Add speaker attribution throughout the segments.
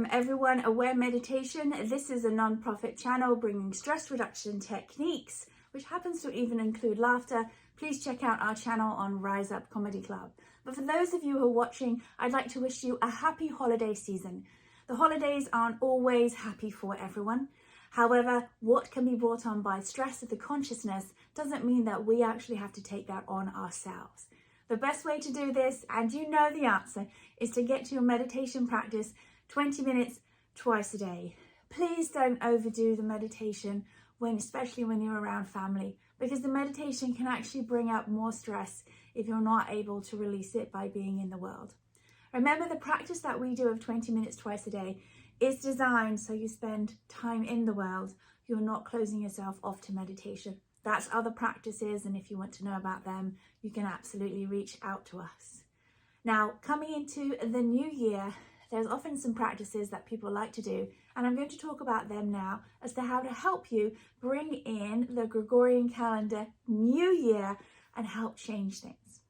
Speaker 1: from Everyone Aware Meditation. This is a non-profit channel bringing stress reduction techniques, which happens to even include laughter. Please check out our channel on Rise Up Comedy Club. But for those of you who are watching, I'd like to wish you a happy holiday season. The holidays aren't always happy for everyone. However, what can be brought on by stress of the consciousness doesn't mean that we actually have to take that on ourselves. The best way to do this, and you know the answer, is to get to your meditation practice 20 minutes twice a day. Please don't overdo the meditation, especially when you're around family, because the meditation can actually bring up more stress if you're not able to release it by being in the world. Remember, the practice that we do of 20 minutes twice a day is designed so you spend time in the world. You're not closing yourself off to meditation. That's other practices, and if you want to know about them, you can absolutely reach out to us. Now, coming into the new year, there's often some practices that people like to do, and I'm going to talk about them now as to how to help you bring in the Gregorian calendar new year and help change things.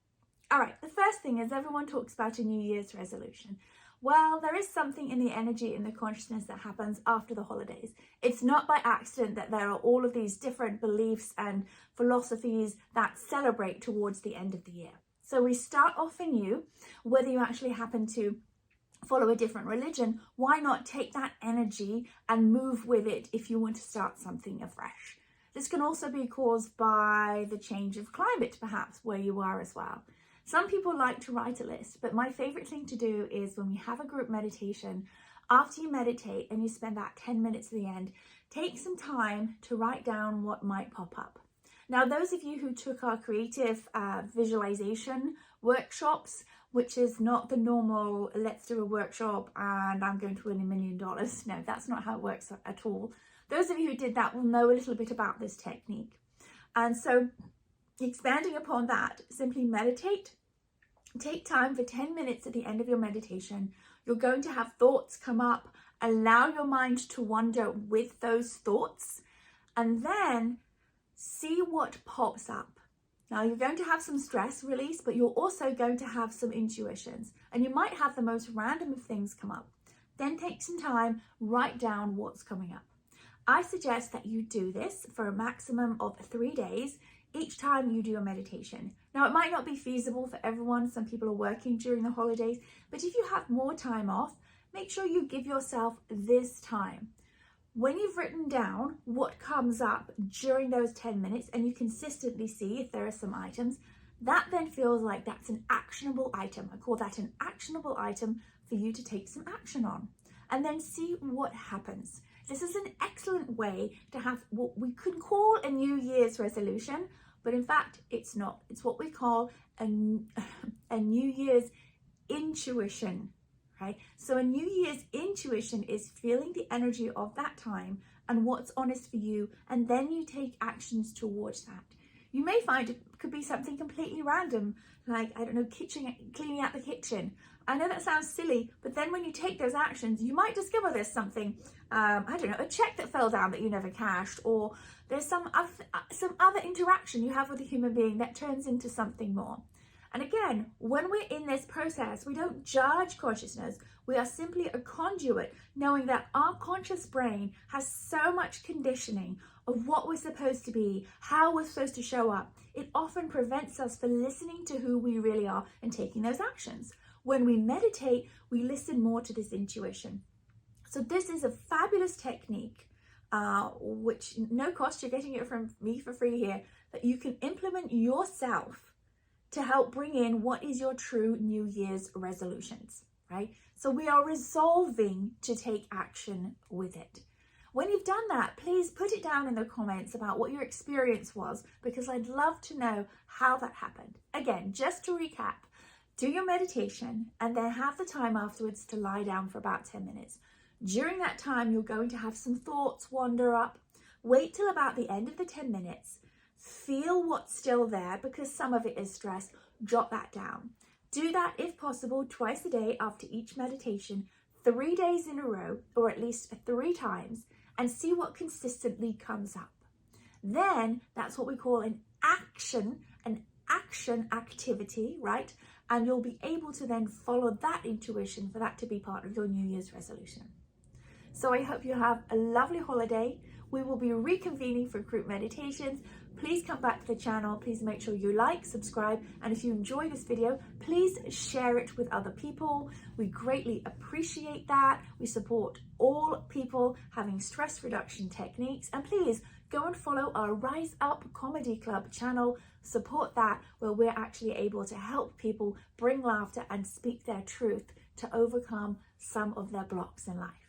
Speaker 1: All right, the first thing is everyone talks about a New Year's resolution. Well, there is something in the energy and the consciousness that happens after the holidays. It's not by accident that there are all of these different beliefs and philosophies that celebrate towards the end of the year. So we start off anew, whether you actually happen to follow a different religion, why not take that energy and move with it if you want to start something afresh? This can also be caused by the change of climate, perhaps, where you are as well. Some people like to write a list, but my favorite thing to do is when we have a group meditation, after you meditate and you spend that 10 minutes at the end, take some time to write down what might pop up. Now, those of you who took our creative visualization workshops, which is not the normal, let's do a workshop and I'm going to win $1 million. No, that's not how it works at all. Those of you who did that will know a little bit about this technique. And so expanding upon that, simply meditate. Take time for 10 minutes at the end of your meditation. You're going to have thoughts come up. Allow your mind to wander with those thoughts and then see what pops up. Now, you're going to have some stress release, but you're also going to have some intuitions, and you might have the most random of things come up. Then take some time, write down what's coming up. I suggest that you do this for a maximum of 3 days each time you do your meditation. Now, it might not be feasible for everyone. Some people are working during the holidays, but if you have more time off, make sure you give yourself this time. When you've written down what comes up during those 10 minutes and you consistently see if there are some items, that then feels like that's an actionable item. I call that an actionable item for you to take some action on, and then see what happens. This is an excellent way to have what we could call a New Year's resolution, but in fact, it's not. It's what we call a New Year's intuition, right? So a New Year's intuition is feeling the energy of that time and what's honest for you, and then you take actions towards that. You may find it could be something completely random, like, I don't know, cleaning out the kitchen. I know that sounds silly, but then when you take those actions, you might discover there's something, I don't know, a check that fell down that you never cashed, or there's some other interaction you have with a human being that turns into something more. And again, when we're in this process, we don't judge consciousness. We are simply a conduit, knowing that our conscious brain has so much conditioning of what we're supposed to be, how we're supposed to show up. It often prevents us from listening to who we really are and taking those actions. When we meditate, we listen more to this intuition. So this is a fabulous technique, which no cost, you're getting it from me for free here, that you can implement yourself to help bring in what is your true New Year's resolutions, right? So we are resolving to take action with it. When you've done that, please put it down in the comments about what your experience was, because I'd love to know how that happened. Again, just to recap, do your meditation and then have the time afterwards to lie down for about 10 minutes. During that time, you're going to have some thoughts wander up. Wait till about the end of the 10 minutes. Feel what's still there, because some of it is stress. Drop that down. Do that, if possible, twice a day after each meditation, 3 days in a row, or at least 3 times, and see what consistently comes up. Then that's what we call an action activity, right? And you'll be able to then follow that intuition for that to be part of your New Year's resolution. So I hope you have a lovely holiday. We will be reconvening for group meditations. Please come back to the channel. Please make sure you like, subscribe, and if you enjoy this video, please share it with other people. We greatly appreciate that. We support all people having stress reduction techniques, and please go and follow our Rise Up Comedy Club channel. Support that, where we're actually able to help people bring laughter and speak their truth to overcome some of their blocks in life.